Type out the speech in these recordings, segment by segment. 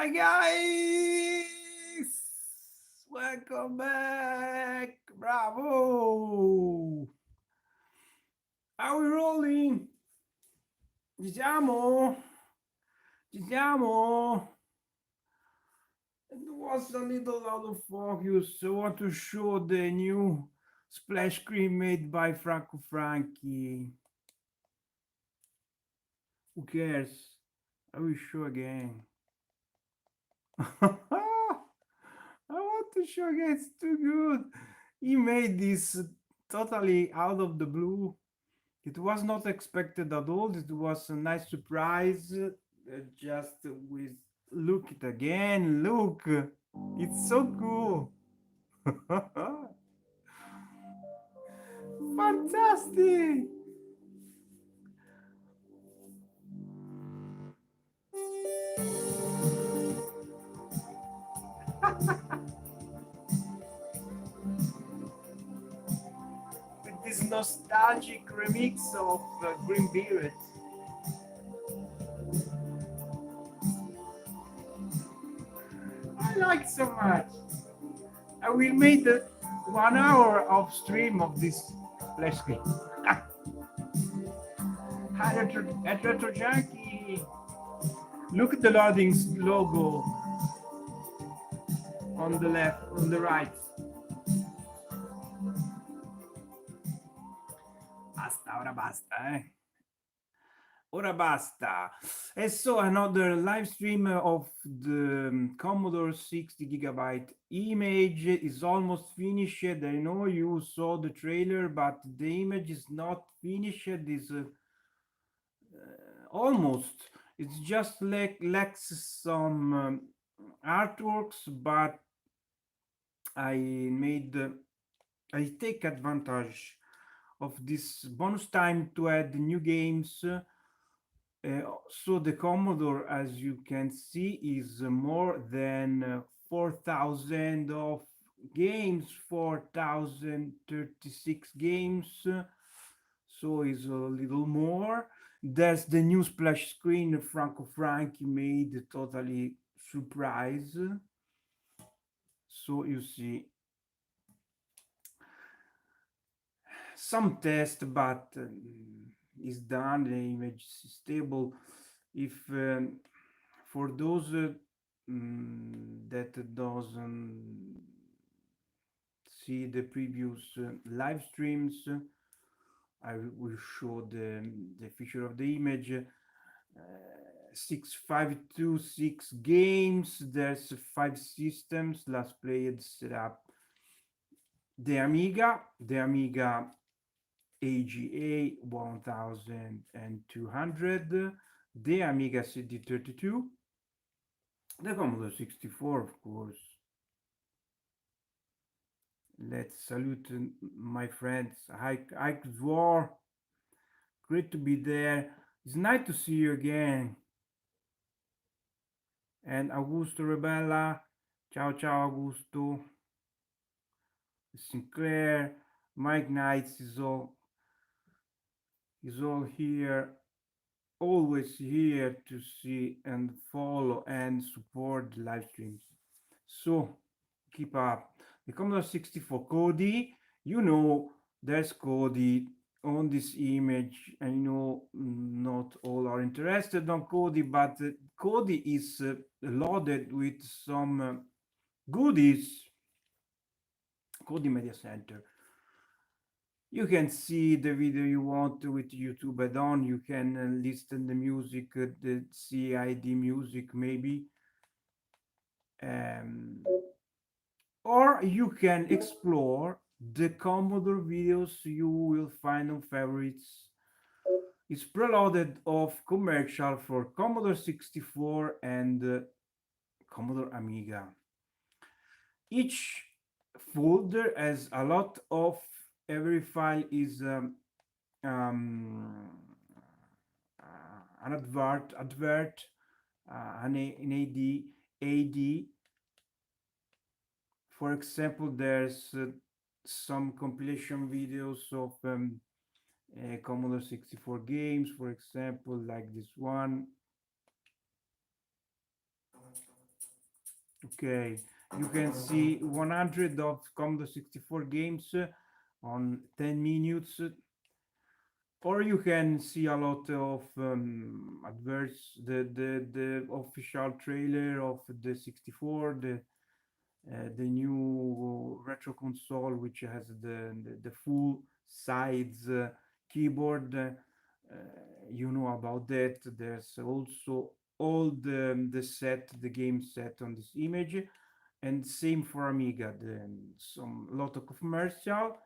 Hi guys, welcome back. Bravo. Are we rolling? Ci siamo? Ci siamo? It was a little out of focus. I want to show the new splash screen made by Franco Franchi. Who cares? I will show again. I want to show again. It's too good. He made this totally out of the blue. It was not expected at all. It was a nice surprise. Just with look it again. Look, it's so cool. Fantastic. With this nostalgic remix of Green Beard. I like so much. I will make 1 hour of stream of this flash screen. Hi, Retro Junkie. Look at the loadings logo on the left, on the right. Basta, ora basta, eh. Ora basta. And so another live stream of the Commodore 60 gigabyte image is almost finished. I know you saw the trailer, but the image is not finished. Is almost. It's just like lacks some artworks, but I take advantage of this bonus time to add new games. So the Commodore, as you can see, is more than 4,000 of games, 4,036 games. So is a little more. There's the new splash screen Franco Franchi made, totally surprise. So you see some test, but is done. The image is stable. If for those that doesn't see the previous live streams, I will show the feature of the image. 6526 games. There's 5 systems. Last played set up the Amiga AGA 1200, the Amiga CD32, the Commodore 64, of course. Let's salute my friends. Ike Dwar, great to be there. It's nice to see you again. And Augusto Rebella, ciao ciao Augusto. Sinclair, Mike Knights is all here, always here to see and follow and support the live streams. So keep up. The Commodore 64 Cody, you know there's Cody on this image. I know not all are interested on Cody, but Cody is loaded with some goodies. Cody Media Center. You can see the video you want with YouTube add-on. You can listen the music, the CID music maybe. Or you can explore the Commodore videos you will find on favorites. It's preloaded of commercial for Commodore 64 and Commodore Amiga. Each folder has a lot of, every file is an advert, an AD. For example, there's some compilation videos of Commodore 64 games, for example, like this one. Okay, you can see 100 of Commodore 64 games on 10 minutes, or you can see a lot of adverts, the official trailer of the 64, the new retro console, which has the full size keyboard. You know about that. There's also all the set, the game set on this image, and same for Amiga. Some lot of commercial,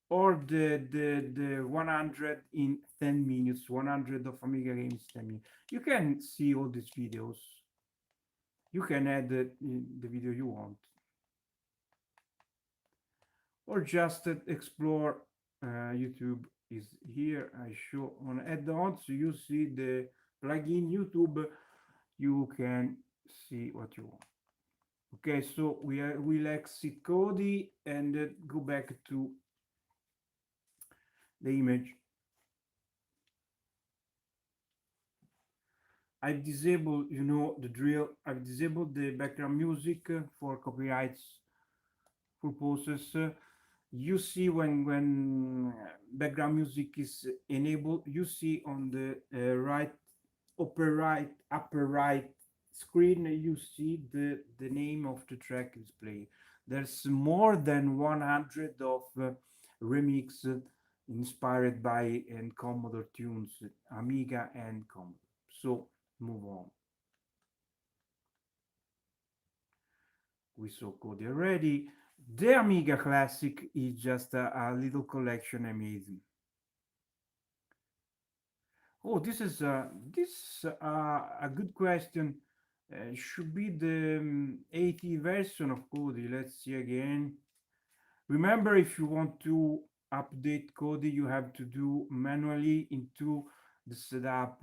or the 100 in 10 minutes, 100 of Amiga games 10 minutes. You can see all these videos. You can add the video you want, or just explore. YouTube is here. I show on add-ons. So you see the plugin YouTube. You can see what you want. Okay, so we'll exit Kodi and go back to the image. I've disabled, you know, the drill. I've disabled the background music for copyrights purposes. You see when background music is enabled, you see on the upper right screen, you see the name of the track is playing. There's more than 100 of remix inspired by and Commodore tunes, Amiga and Commodore. So move on. We saw Cody already. The Amiga Classic is just a little collection, amazing. Oh, this is a good question. Should be the 80 version of Kodi. Let's see again. Remember, if you want to update Kodi, you have to do manually into the setup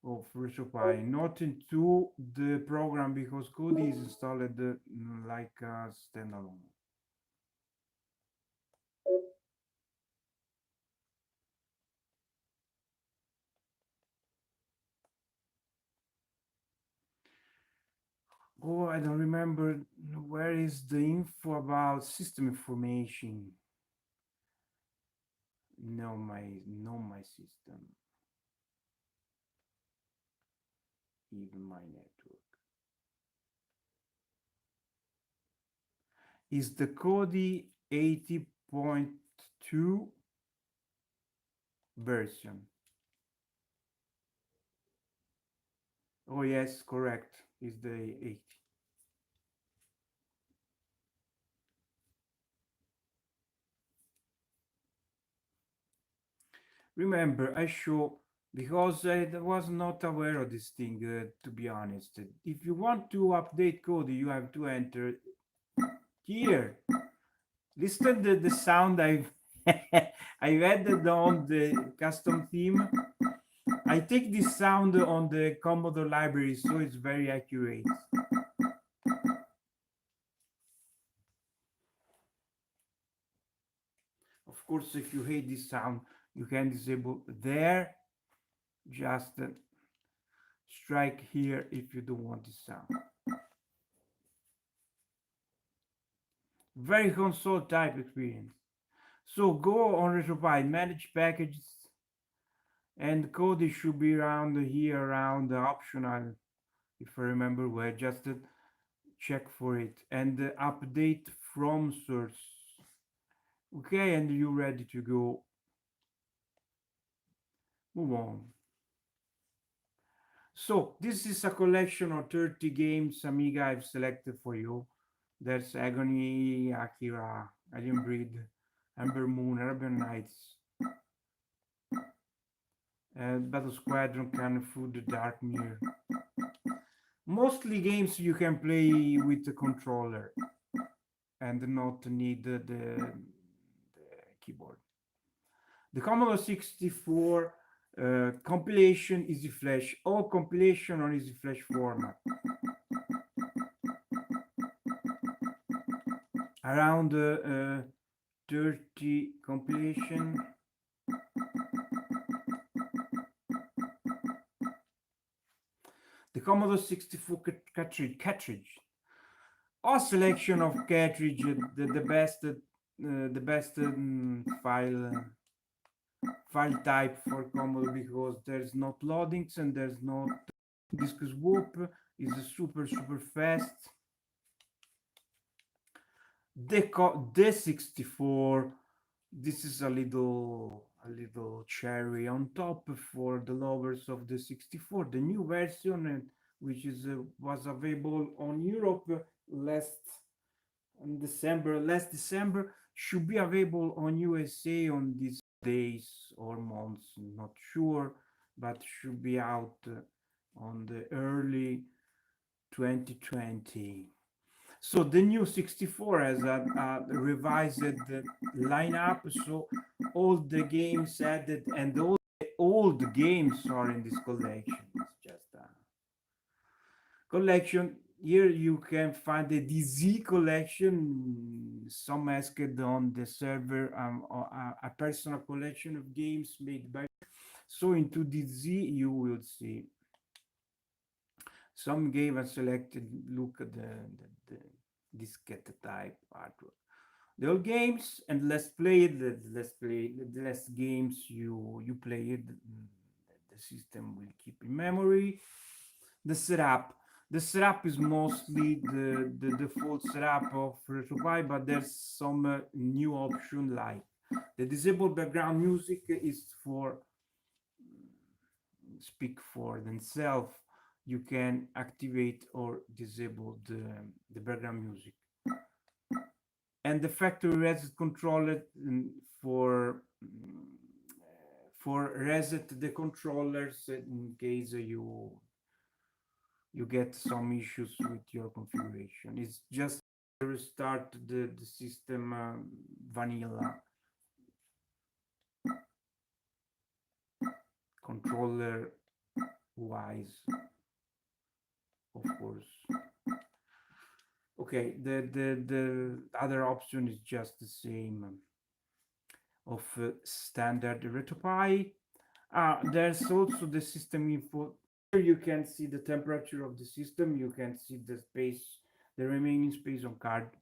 of RetroPie, not into the program, because Kodi is installed like a standalone. Oh, I don't remember where is the info about system information. No, my system, even my network. Is the Kodi 80.2 version? Oh yes, correct. Is the 80. Remember, I show because I was not aware of this thing. To be honest, if you want to update Kodi, you have to enter here. Listen to the sound I've added on the custom theme. I take this sound on the Commodore library, so it's very accurate. Of course, if you hate this sound, you can disable there. Just strike here if you don't want this sound. Very console type experience. So go on RetroPie, manage packages, and Kodi should be around here, around optional, if I remember well. Just check for it and update from source. Okay, and you're ready to go. Move on. So this is a collection of 30 games Amiga I've selected for you. There's Agony, Akira, Alien Breed, Amber Moon, Arabian Nights, Battle Squadron, Cannon Food, Dark Mirror. Mostly games you can play with the controller and not need the keyboard. The Commodore 64 compilation Easy Flash, all compilation on Easy Flash format. Around 30 compilation. The Commodore 64 cartridge. a selection of cartridge, the best file type for Commodore, because there's not loadings and there's not disk swoop, is super fast. The 64, this is a little cherry on top for the lovers of the 64. The new version, which is was available on Europe last December, should be available on USA on these days or months, not sure, but should be out on the early 2020. So the new 64 has a revised lineup, so all the games added and all the old games are in this collection. It's just a collection. Here you can find the DZ collection. Some asked on the server a personal collection of games made by. So into DZ you will see some game are selected. Look at the diskette type artwork. The old games, and let's play it. The less games you play it, the system will keep in memory. The setup. The setup is mostly the default setup of RetroPie, but there's some new option, like the disabled background music is for speak for themselves. You can activate or disable the background music. And the factory reset controller, for reset the controllers in case you get some issues with your configuration. It's just restart the system vanilla controller wise, of course. Okay, the other option is just the same of standard RetroPie. There's also the system info. Here you can see the temperature of the system. You can see the space, the remaining space on card.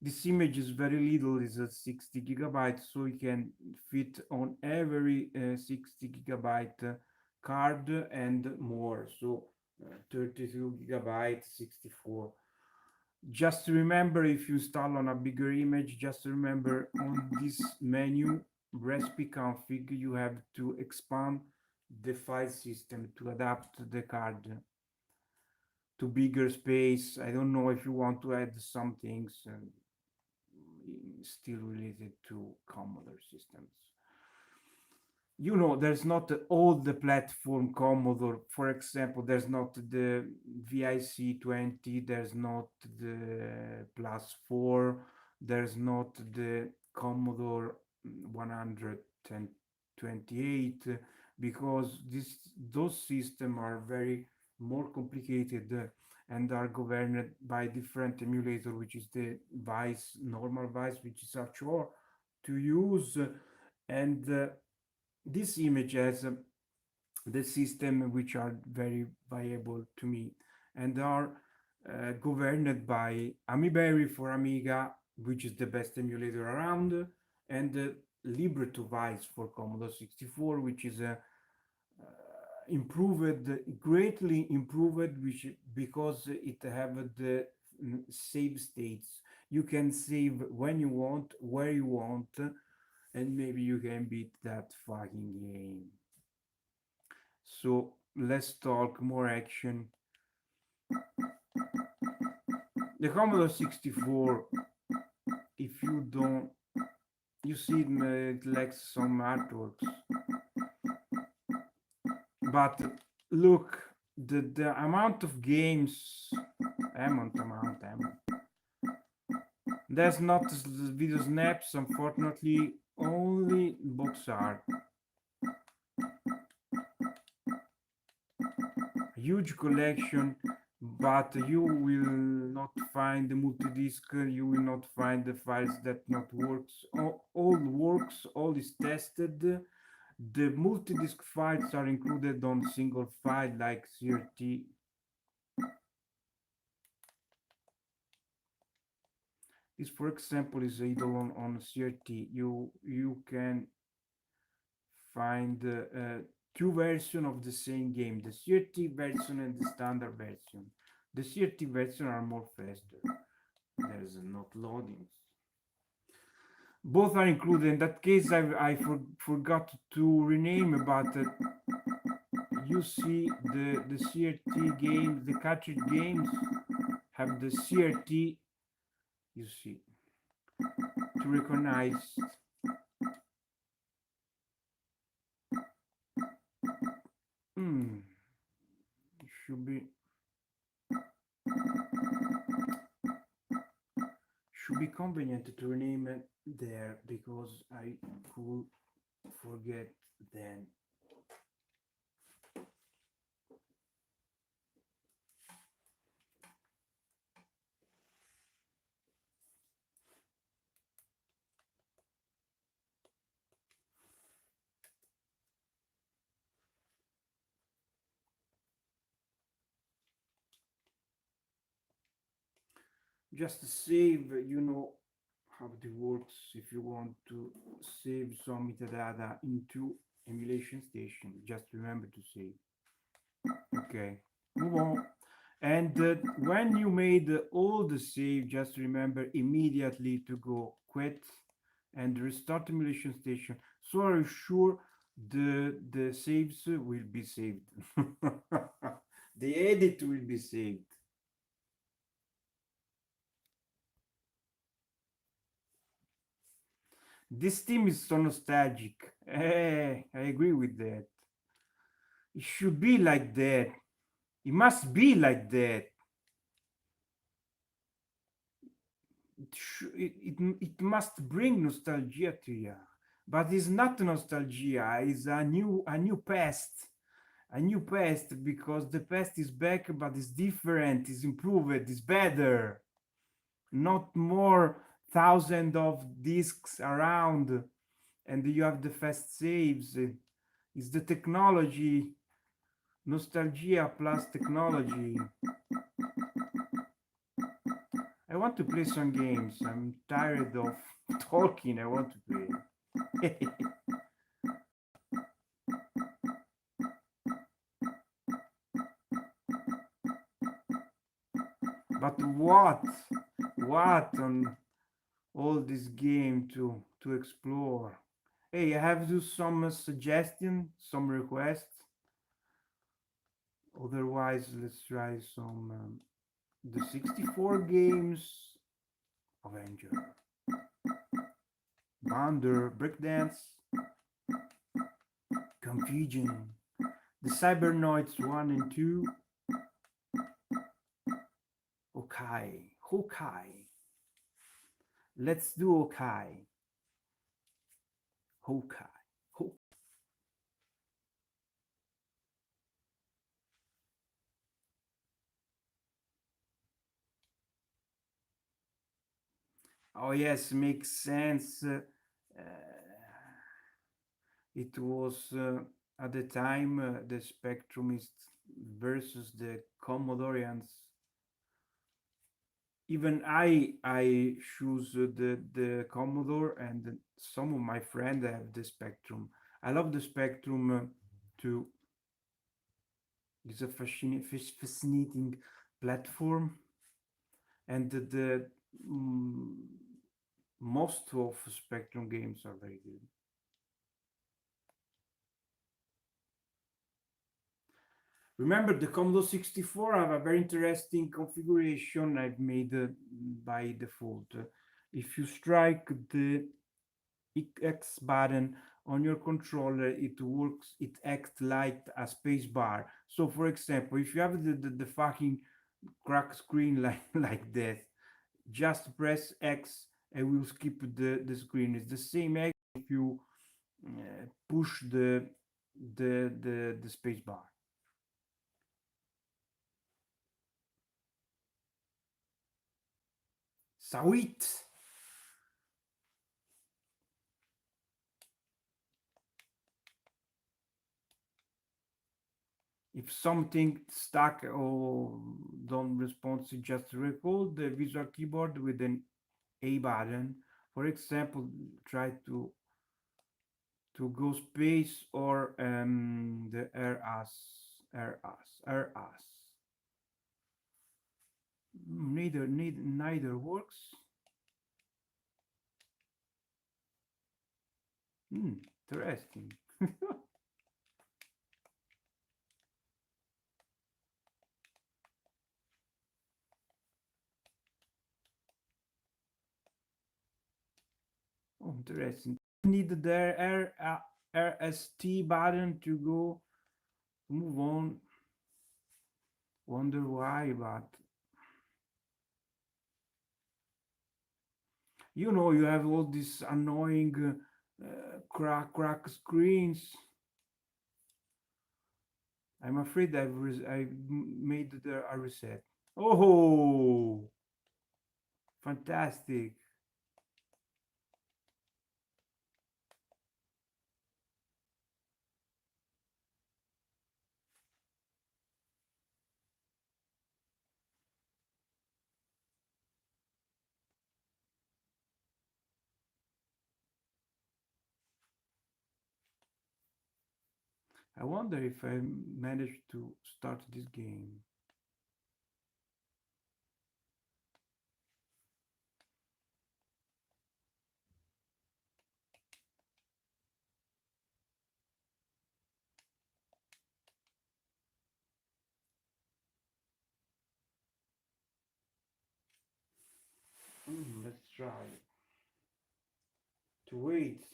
This image is very little, is a 60 gigabytes, so you can fit on every 60 gigabyte card and more. So 32 gigabytes, 64. Just remember, if you install on a bigger image, just remember on this menu recipe config, you have to expand the file system to adapt the card to bigger space. I don't know if you want to add some things still related to Commodore systems. You know, there's not all the platform Commodore. For example, there's not the VIC 20, there's not the Plus 4, there's not the Commodore 128, because those systems are very more complicated and are governed by different emulator, which is the Vice, normal Vice, which is a chore to use. And this image has the system which are very viable to me and are governed by Amiberry for Amiga, which is the best emulator around, and Libretto Vice for Commodore 64, which is improved, greatly improved, which because it have the save states. You can save when you want, where you want, and maybe you can beat that fucking game. So let's talk more action. The Commodore 64, if you don't, you see it lacks some artworks, but look, the amount of games, amount, there's not video snaps, unfortunately, only box art. Huge collection, but you will not find the multi-disc, you will not find the files that not works. All works, all is tested. The multi-disc files are included on single file like CRT. This, for example, is idle on CRT. You can find two versions of the same game: the CRT version and the standard version. The CRT version are more faster. There's not loading. Both are included. In that case, I forgot to rename, but you see the CRT games, the cartridge games have the CRT. You see to recognize. Hmm, it should be convenient to rename it there because I could forget then. Just to save, you know how it works. If you want to save some metadata into emulation station, just remember to save. Okay, move on. And when you made all the save, just remember immediately to go quit and restart emulation station. So are you sure the saves will be saved? The edit will be saved. This team is so nostalgic. I agree with that. It should be like that. It must be like that. It must bring nostalgia to you. But it's not nostalgia, it's a new past. A new past because the past is back, but it's different, it's improved, it's better. Not more thousand of discs around and you have the fast saves. It's the technology, nostalgia plus technology. I want to play some games. I'm tired of talking. I want to play. But what? What on all this game to explore? Hey, I have to some suggestion, some requests. Otherwise, let's try some the 64 games. Avenger, Bonder, Breakdance, Confusion, the Cybernoids 1 and 2, Okay, Hokai. Let's do Hokai. Hokai. Ho- oh yes, makes sense. It was at the time the Spectrumists versus the Commodorians. Even I choose the Commodore, and some of my friends have the Spectrum. I love the Spectrum too. It's a fascinating platform, and mm, most of Spectrum games are very good. Remember, the Commodore 64 have a very interesting configuration I've made by default. If you strike the X button on your controller, it works, it acts like a space bar. So for example, if you have the fucking crack screen like that, just press X and we'll skip the screen. It's the same if you push the space bar. Sweet. If something stuck or don't respond, just recall the visual keyboard with an A button. For example, try to go space or the air as. Neither works. Interesting. Oh, interesting. Need the RST button to go move on. Wonder why, but you have all these annoying crack screens. I'm afraid I made a reset. Oh, fantastic! I wonder if I managed to start this game. Let's try to wait.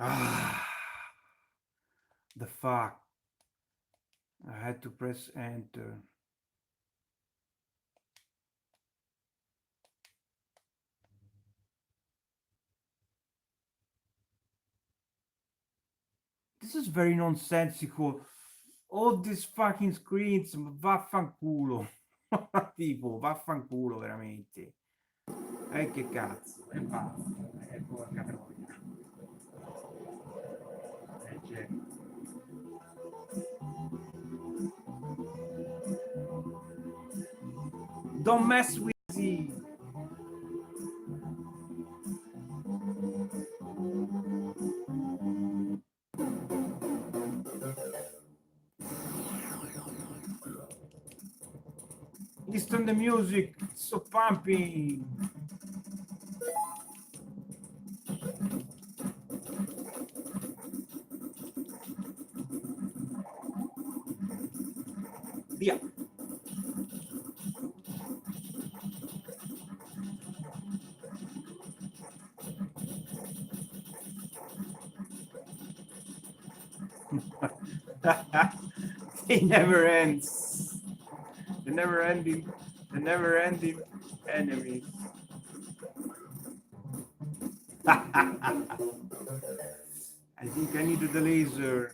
Ah, the fuck! I had to press enter. This is very nonsensical. All these fucking screens, vaffanculo. Tipo, vaffanculo veramente. Che cazzo, e basta. Porca troia. Cioè, don't mess with me. Listen the music, it's so pumping. Via. It never ends. The never ending enemies. I think I needed the laser.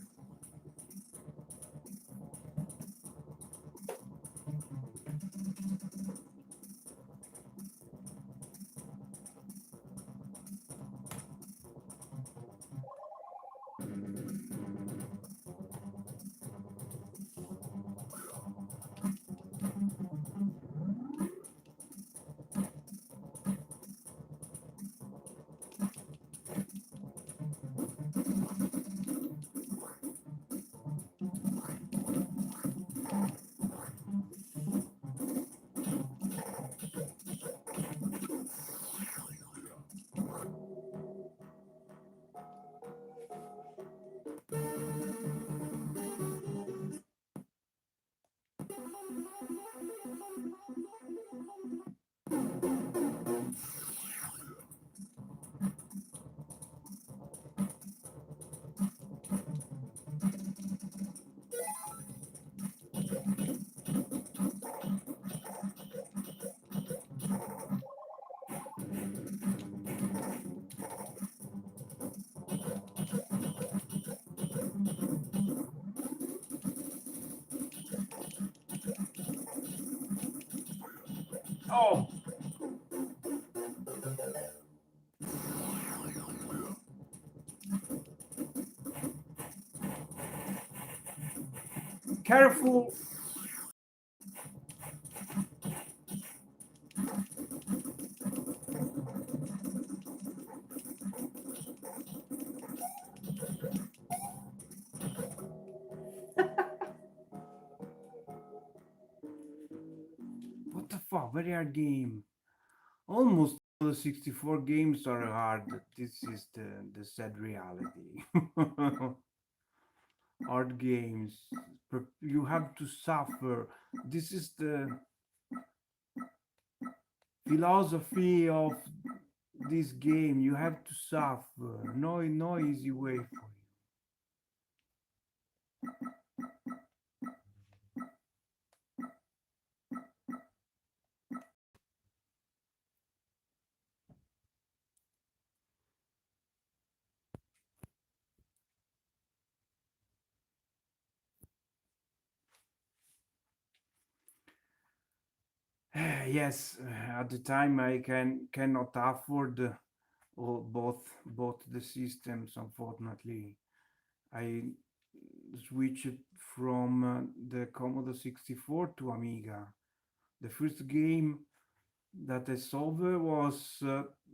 Oh, careful. What the fuck? Very hard game. Almost all the 64 games are hard. This is the sad reality. Hard games. You have to suffer. This is the philosophy of this game. You have to suffer. No easy way for you. Yes, at the time I cannot afford both the systems. Unfortunately, I switched from the Commodore 64 to Amiga. The first game that I solved was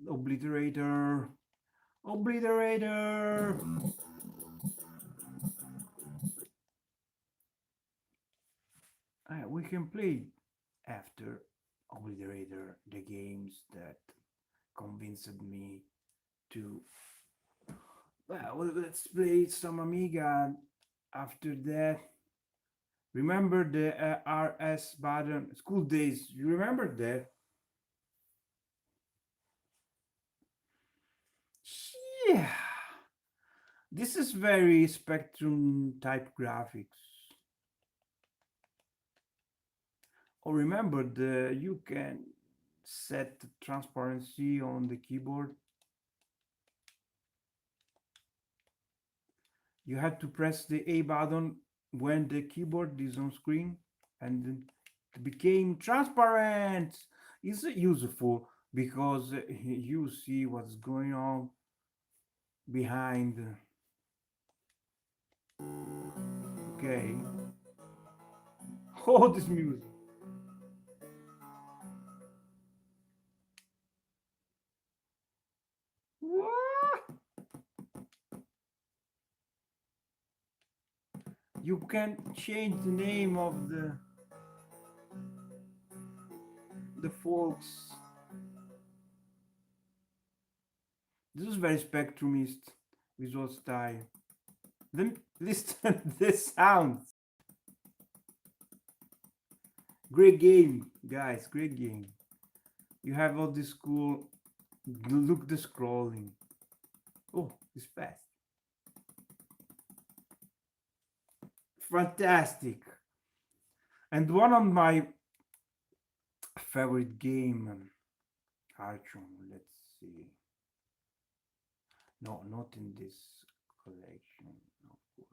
Obliterator. Obliterator. We can play after Obliterator the games that convinced me to. Well, let's play some Amiga. After that, remember the RS button? School days. You remember that? Yeah. This is very Spectrum type graphics. Or remember the you can set transparency on the keyboard. You have to press the A button when the keyboard is on screen, and then it became transparent. It's useful because you see what's going on behind. Okay. Oh, this music. What? You can change the name of the folks. This is very spectrumist visual style. Then listen the sounds. Great game, guys. Great game. You have all this cool. Look the scrolling. Oh, it's fast. Fantastic. And one of my favorite game, Archon. Let's see. No, not in this collection, of course.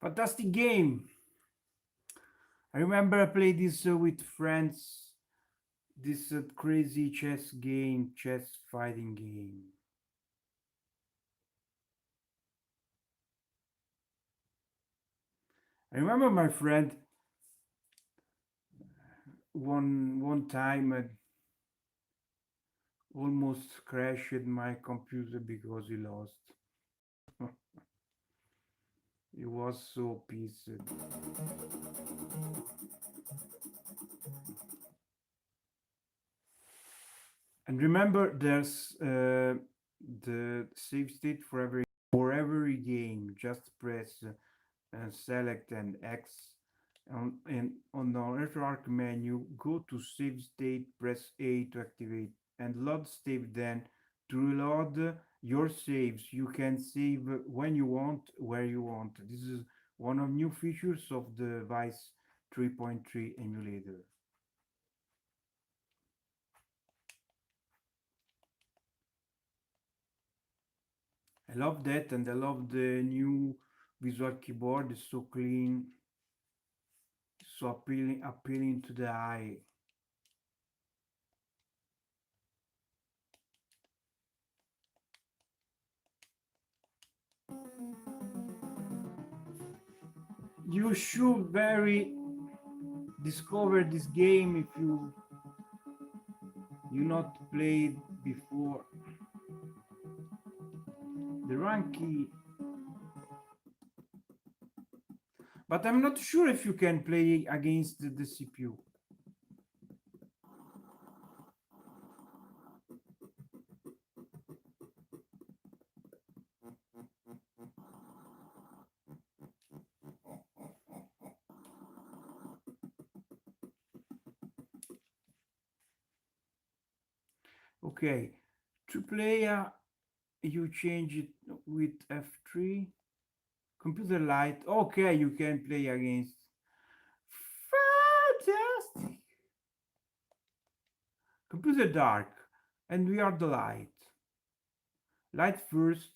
Fantastic game. I remember I played this with friends. This crazy chess game, chess fighting game. I remember my friend one time almost crashed my computer because he lost. He was so pissed. And remember, there's the save state for every game. Just press select and X on the RetroArch menu. Go to save state. Press A to activate and load save. Then to reload your saves, you can save when you want, where you want. This is one of new features of the Vice 3.3 emulator. I love that, and I love the new visual keyboard. It's so clean, so appealing to the eye. You should very discover this game if you not played before. The rank key, but I'm not sure if you can play against the CPU. Okay, to play, you change it with F3. Computer light. Okay, you can play against. Fantastic. Computer dark, and we are the light. Light first.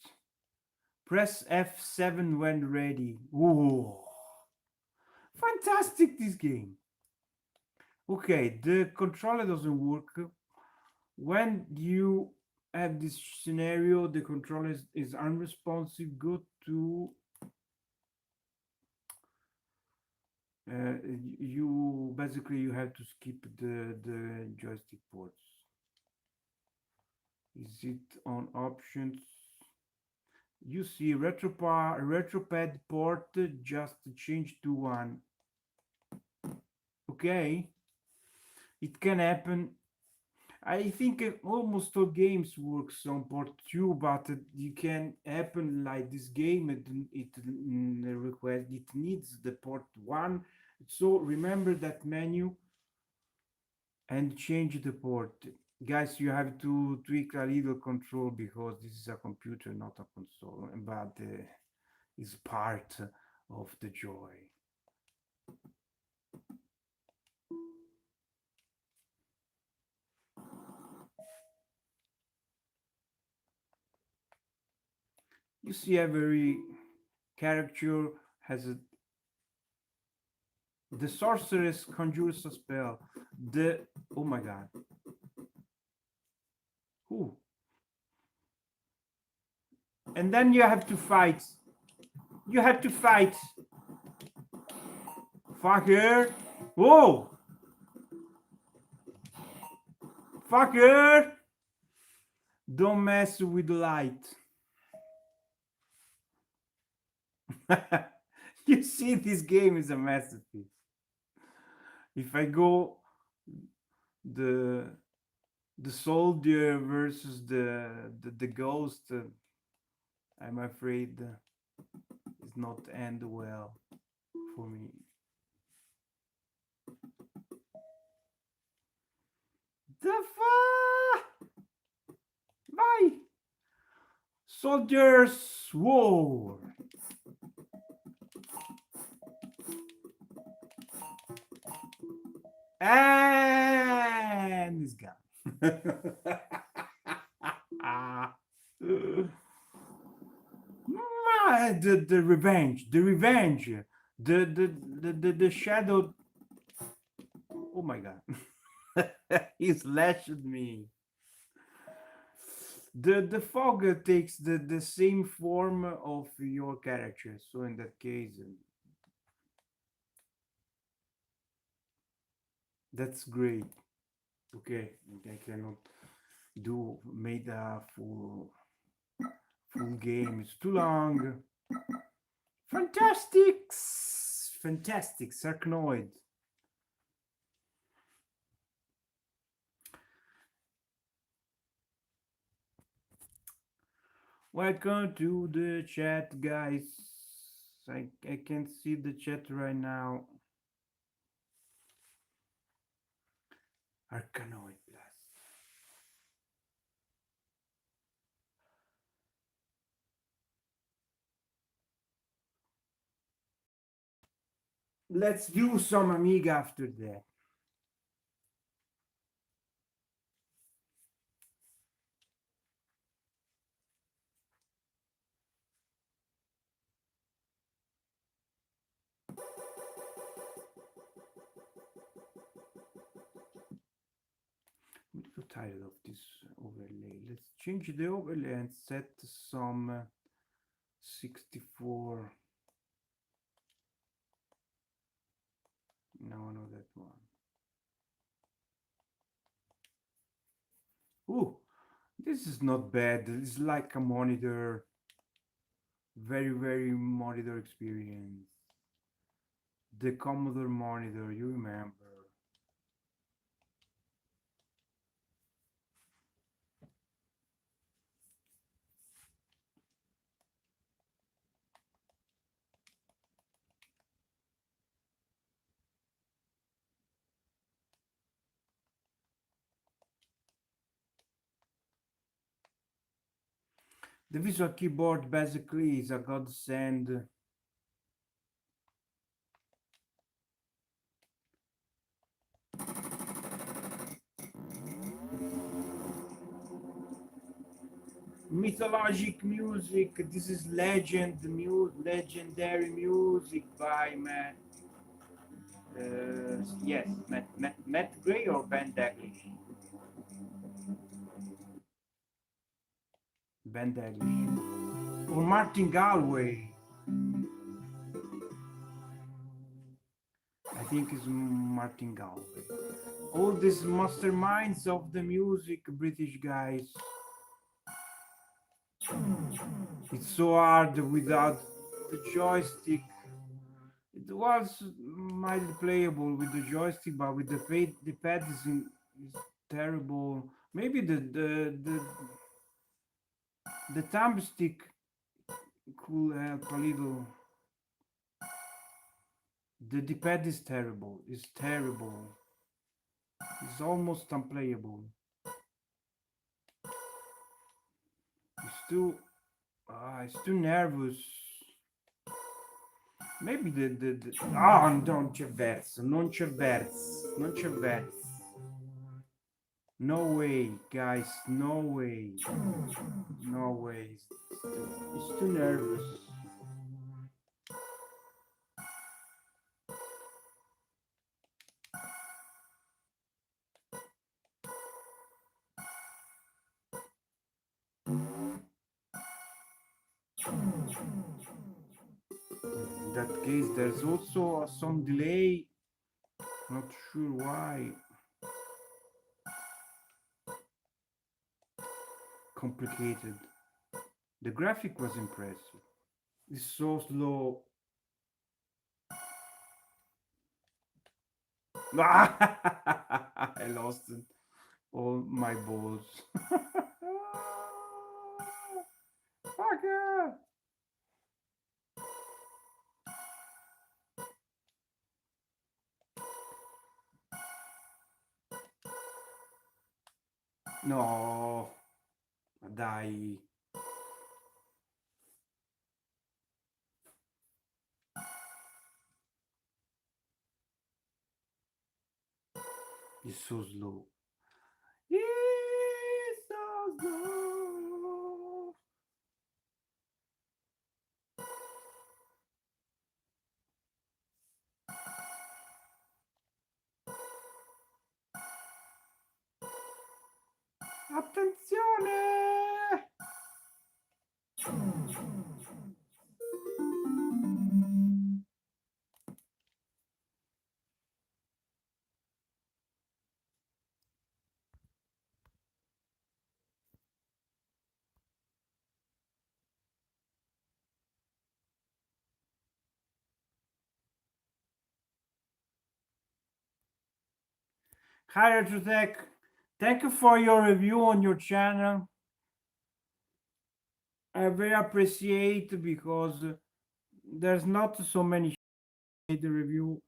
Press F7 when ready. Whoa. Fantastic, this game. Okay, the controller doesn't work. When you have this scenario, the controller is unresponsive. Go to you basically you have to skip the joystick ports. Is it on options? You see retropad port, just change to one. Okay, it can happen. I think almost all games works on port 2, but you can happen like this game. It needs the port 1. So remember that menu and change the port. Guys, you have to tweak a little control because this is a computer, not a console, but it's part of the joy. You see, every character has the sorceress conjures a spell. Oh my god. Who? And then you have to fight. You have to fight. Fucker. Whoa. Fucker. Don't mess with the light. You see, this game is a masterpiece. If I go the soldier versus the ghost, I'm afraid it's not end well for me. The fuck? Bye. Soldiers war. And it's gone. The revenge, the shadow. Oh my god. He slashed me. The fog takes the same form of your character, so in that case that's great. Okay, I cannot do made a full game, it's too long. Fantastic Sarknoid. Welcome to the chat, guys. I can't see the chat right now. Arcanoid Plus. Let's do some Amiga after that. I'm so tired of this overlay. Let's change the overlay and set some 64. No, not that one. Ooh, this is not bad. It's like a monitor. Very monitor experience. The Commodore monitor, you remember. The visual keyboard basically is a godsend. Mythologic music. This is legendary music by Matt. Yes, Matt Gray or Ben Daglish. Ben Daglish or Martin Galway. I think it's Martin Galway. All these masterminds of the music, British guys. It's so hard without the joystick. It was mildly playable with the joystick, but with the pad is terrible. Maybe the thumbstick could help a little. The D-pad is terrible. It's terrible. It's almost unplayable. It's too nervous. Maybe the ah, non c'è verso, non c'è verso, non c'è verso. No way, guys, no way. No way. It's too nervous. In that case, there's also some delay. Not sure why. Complicated. The graphic was impressive. It's so slow. I lost all my balls. Fuck yeah. No, dai. It's so slow. It's so slow. Attenzione! Hi Retrotech, thank you for your review on your channel. I very appreciate because there's not so many the review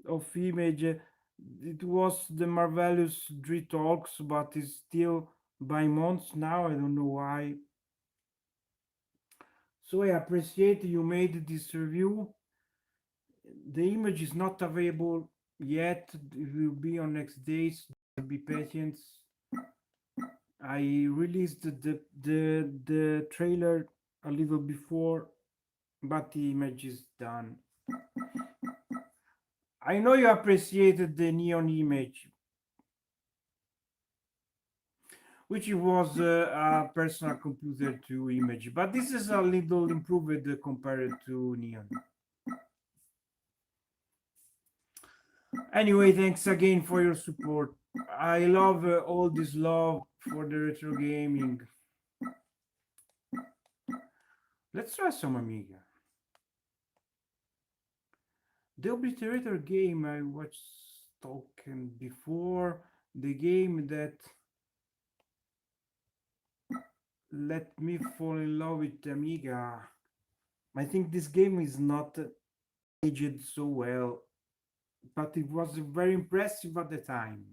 of image. It was the marvelous Three Talks, but it's still by months now. I don't know why. So I appreciate you made this review. The image is not available yet. It will be on next days. Be patient. I released the trailer a little before, but the image is done. I know you appreciated the neon image, which was a personal computer 2 image, but this is a little improved compared to neon. Anyway, thanks again for your support. I love all this love for the retro gaming. Let's try some Amiga. The Obliterator game I watched talking before, the game that let me fall in love with Amiga. I think this game is not aged so well, but it was very impressive at the time.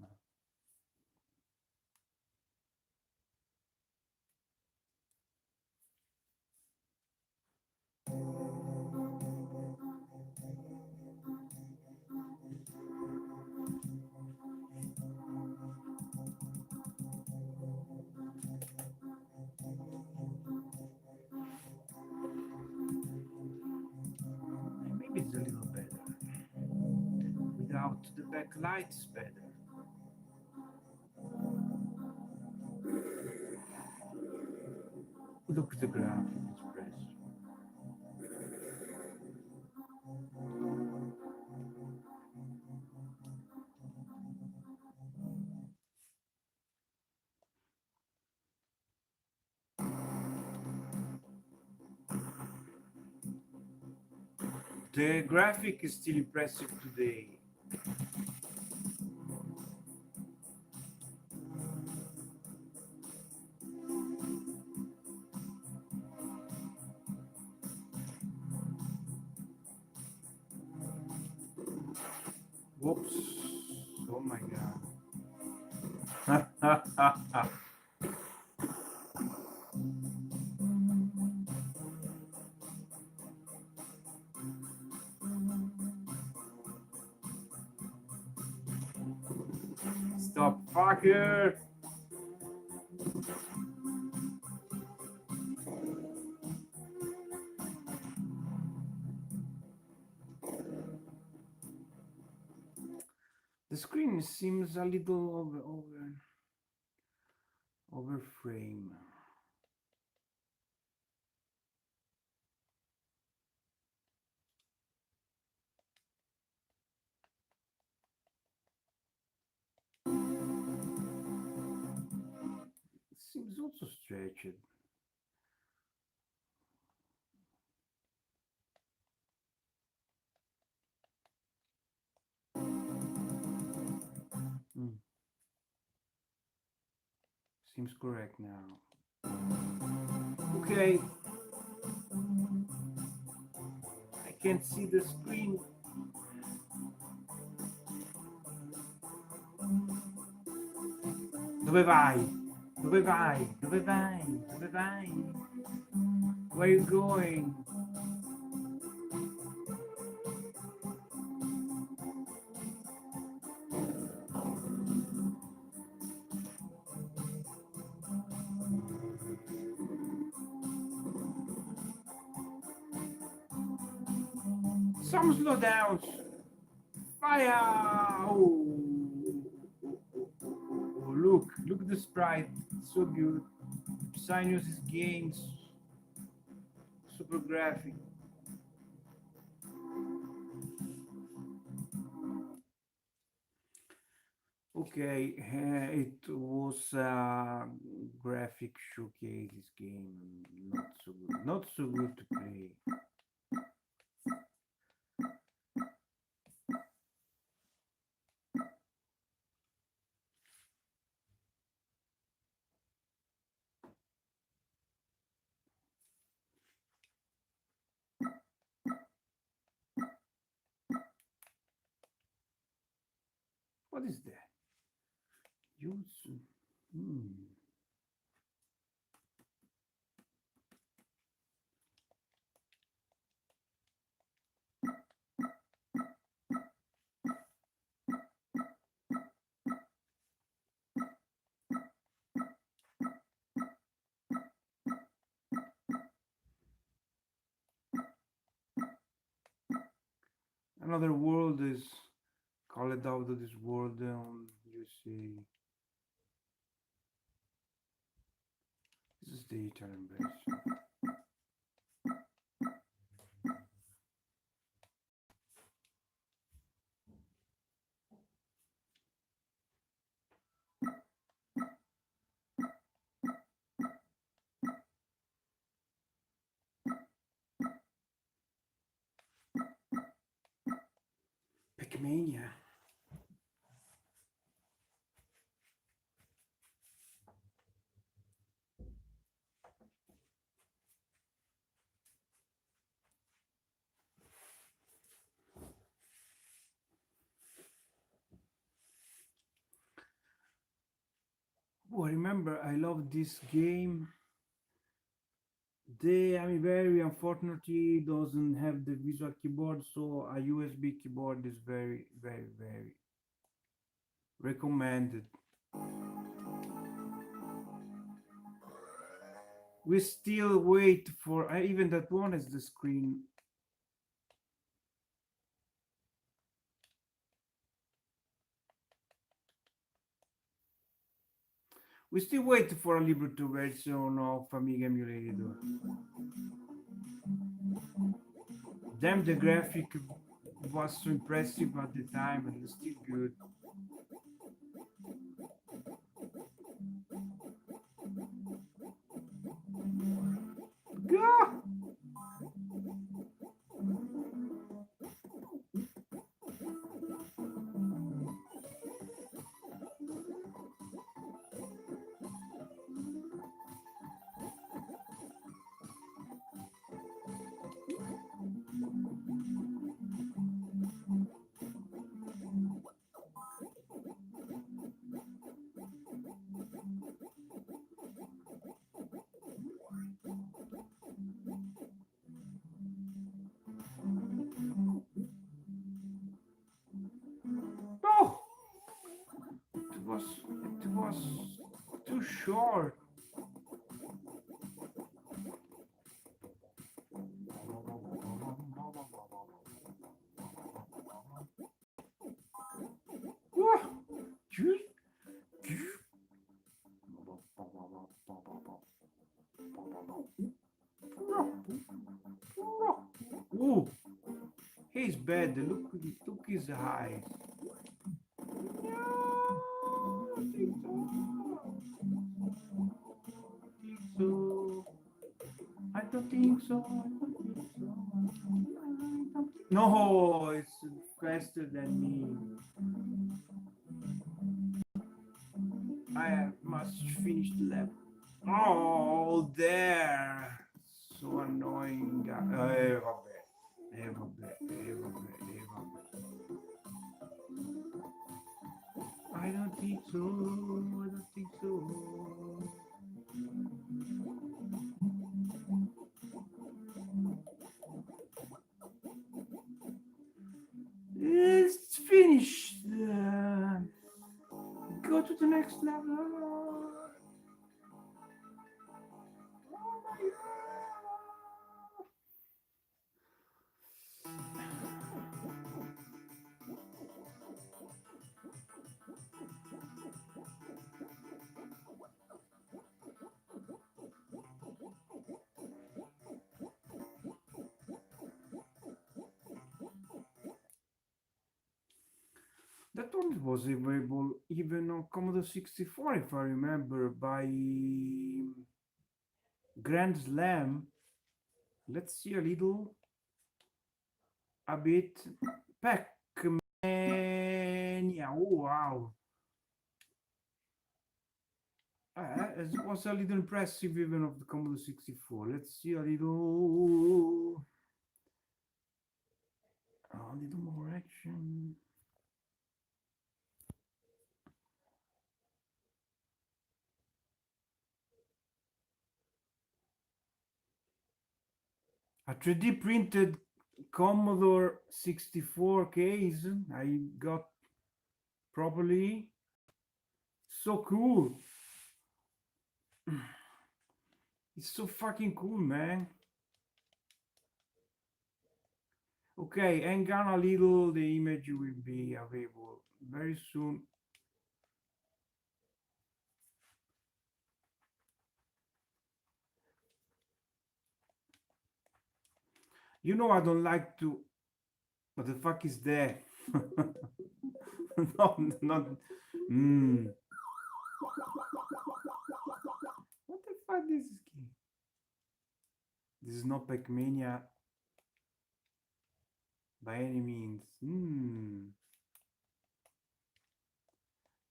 Maybe it's a little better. Without the backlights, better. Look at the graphic express. The graphic is still impressive today. Whoops. Oh my god. Stop, fucker! The screen seems a little over frame. It seems also stretched. Hmm. Seems correct now. Okay. I can't see the screen. Dove vai? Dove vai? Dove vai? Dove vai? Where are you going? Some slowdowns. Fire! Oh. Oh, look the sprite. It's so good. Sinus games. Super graphic. Okay, it was a graphic showcase. This game not so good, not so good to play. What is that? Use. Hmm. Another world is called out of this world. You see, this is the Italian version. Pac-Mania. Oh, remember, I love this game. Very unfortunately doesn't have the visual keyboard, so a USB keyboard is very, very, very recommended. We still wait for even that one is the screen. We still wait for a Libre 2 version of Amiga emulator. Damn, the graphic was so impressive at the time and it's still good. Go! No! It was too short. Ooh, he's bad. Look his eyes. So I don't think so. No, it's faster than me. I must finish the level. Oh, there. So annoying. I don't think so. I don't think so. It's finished. Go to the next level. Oh my That one was available even on Commodore 64, if I remember, by Grand Slam. Let's see a bit. Pac-Mania. Oh, wow. It was a little impressive even of the Commodore 64. Let's see a little more action. A 3D printed Commodore 64 case I got properly. So cool. It's so fucking cool, man. Okay, hang on a little. The image will be available very soon. You know I don't like to. What the fuck is that? No, not. What the fuck is this game? This is not Pac-Mania by any means.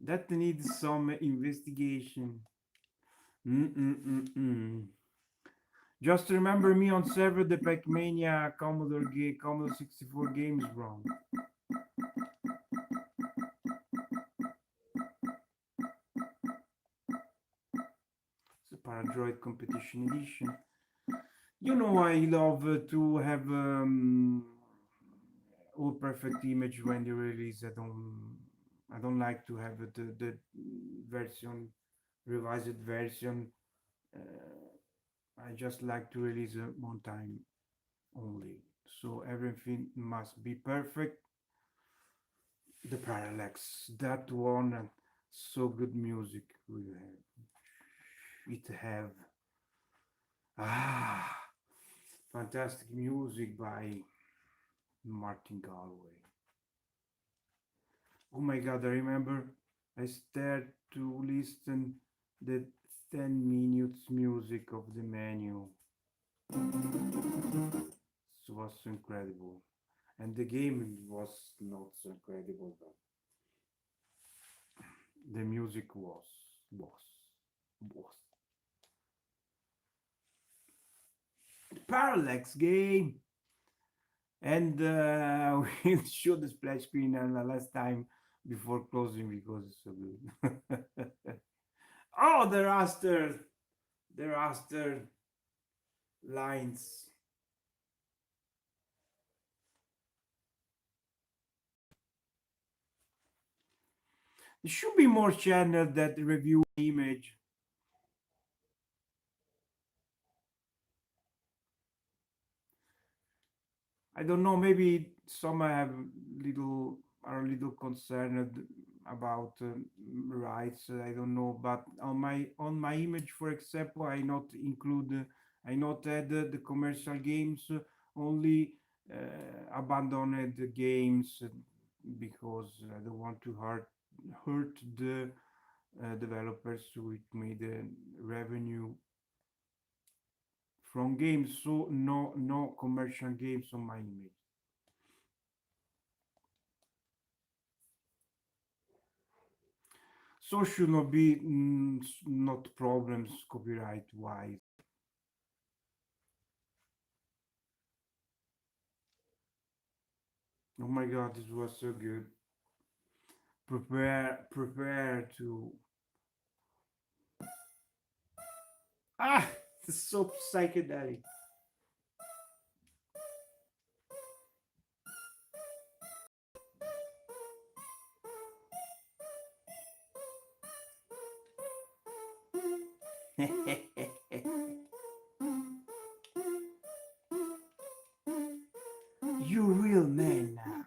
That needs some investigation. Just remember me on server the Pac-Mania Commodore 64 games wrong. It's a Paradroid Competition Edition. You know I love to have all perfect image when you release. I don't like to have the version, revised version. I just like to release one time only. So everything must be perfect. The Parallax, that one, so good music will have. It have fantastic music by Martin Galway. Oh my god, I remember I started to listen the 10 minutes music of the menu. It was so incredible. And the game was not so incredible, but the music was. Parallax game! And we'll show the splash screen the last time before closing because it's so good. Oh, the raster lines. There should be more channels that review image. I don't know, maybe some are a little concerned about rights. I don't know, but on my image, for example, I not include, I not add the commercial games, only abandoned games because I don't want to hurt the developers who made revenue from games. So no commercial games on my image. So should not be not problems copyright wise. Oh my god, this was so good. Prepare to it's so psychedelic. You real man now.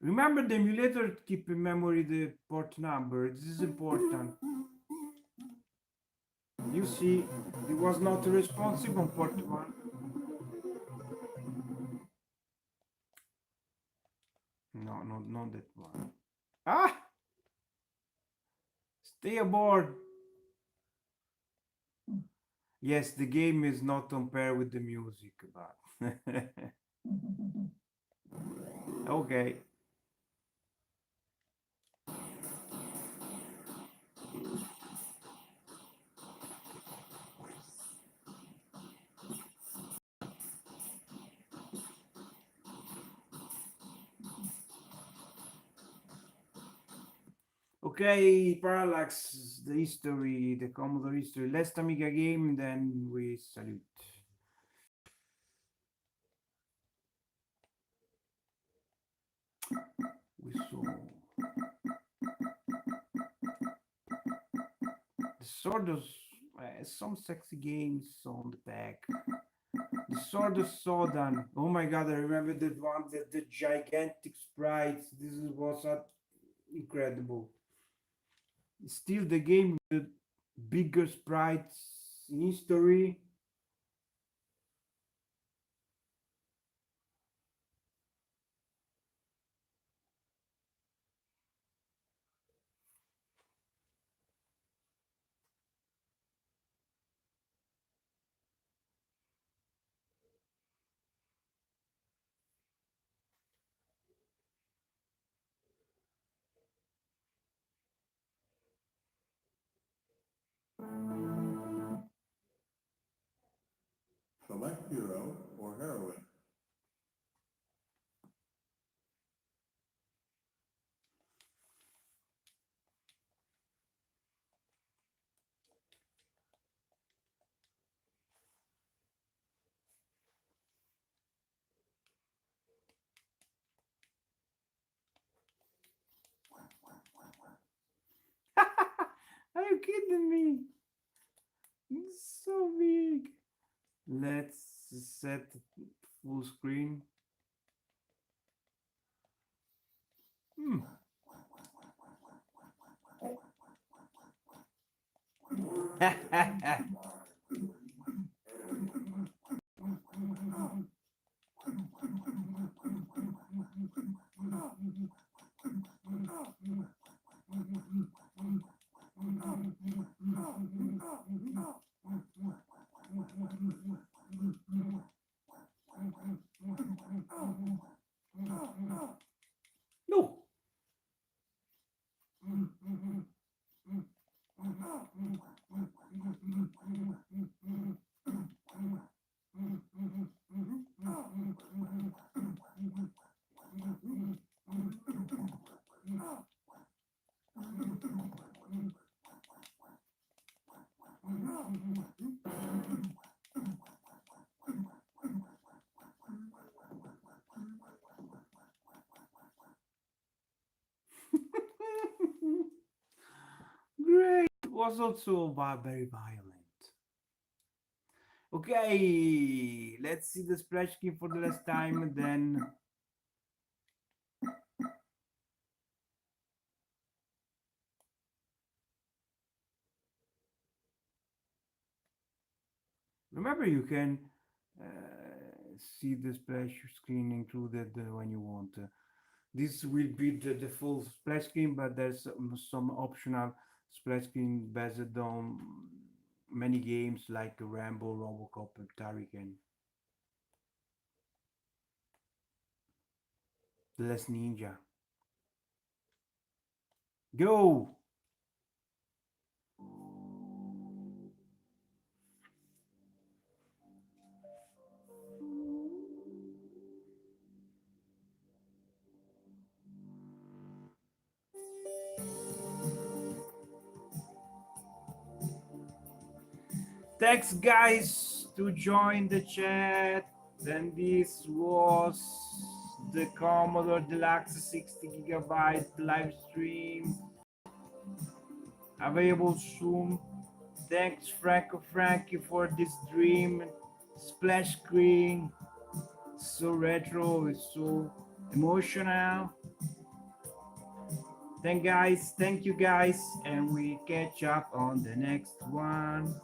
Remember the emulator keep in memory the port number. This is important. You see, it was not responsive on port 1. No, not that one. Stay aboard. Yes, the game is not on par with the music, but okay. Okay, Parallax, the history, the Commodore history. Last Amiga game, then we salute. We saw the sort of some sexy games on the back. The Sword of Sodan. Oh my god, I remember that one, the gigantic sprites. This was incredible. Still the game with the bigger sprites in history. Select hero or heroine. Are you kidding me? It's so big. Let's set full screen. Hmm. No. Great. It was also very violent. Okay, let's see the splash screen for the last time. Then remember you can see the splash screen included when you want. This will be the full splash screen, but there's some optional splash screen based on many games like Rambo, Robocop, and Tarican. The Last Ninja. Go! Thanks, guys, to join the chat. Then this was the Commodore Deluxe 60 gigabyte live stream available soon. Thanks, Frankie, for this dream. Splash screen, so retro, it's so emotional. Thank you guys, and we catch up on the next one.